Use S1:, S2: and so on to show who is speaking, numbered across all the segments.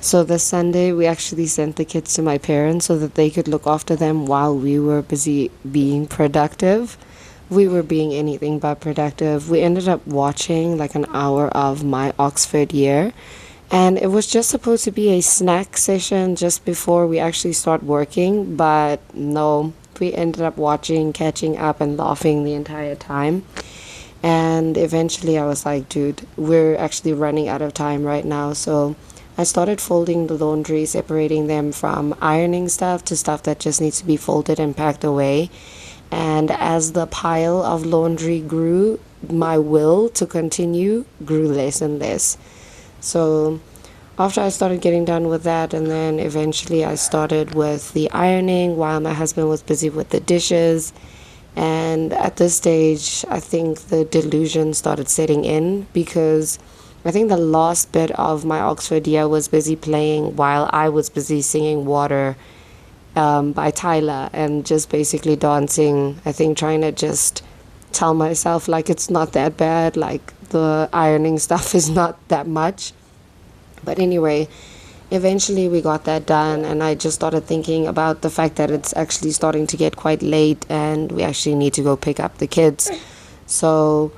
S1: So this Sunday, we actually sent the kids to my parents so that they could look after them while we were busy being productive. We were being anything but productive. We ended up watching like an hour of My Oxford Year, and it was just supposed to be a snack session just before we actually start working, but no, we ended up watching, catching up, and laughing the entire time. And eventually I was like, dude, we're actually running out of time right now. So I started folding the laundry, separating them from ironing stuff to stuff that just needs to be folded and packed away. And as the pile of laundry grew, my will to continue grew less and less. So after I started getting done with that, and then eventually I started with the ironing while my husband was busy with the dishes. And at this stage, I think the delusion started setting in because I think the last bit of My Oxford Year was busy playing while I was busy singing Water by Tyler and just basically dancing. I think trying to just tell myself like it's not that bad, like the ironing stuff is not that much. But anyway, eventually we got that done, and I just started thinking about the fact that it's actually starting to get quite late and we actually need to go pick up the kids. So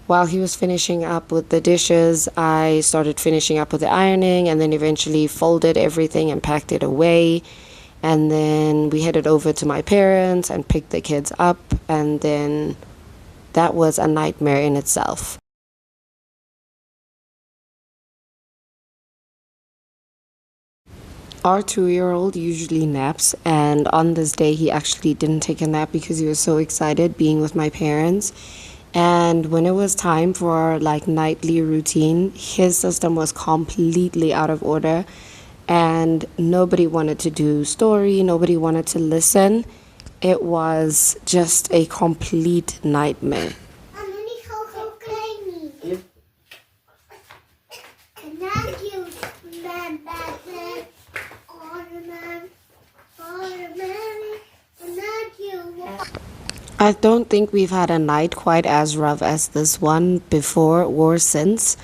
S1: while he was finishing up with the dishes, I started finishing up with the ironing and then eventually folded everything and packed it away. And then we headed over to my parents and picked the kids up, and then that was a nightmare in itself. Our 2-year-old usually naps, and on this day, he actually didn't take a nap because he was so excited being with my parents. And when it was time for our like nightly routine, his system was completely out of order, and nobody wanted to do story, nobody wanted to listen. It was just a complete nightmare. I don't think we've had a night quite as rough as this one before or since.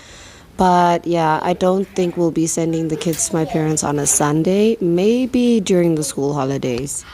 S1: But yeah, I don't think we'll be sending the kids to my parents on a Sunday, maybe during the school holidays.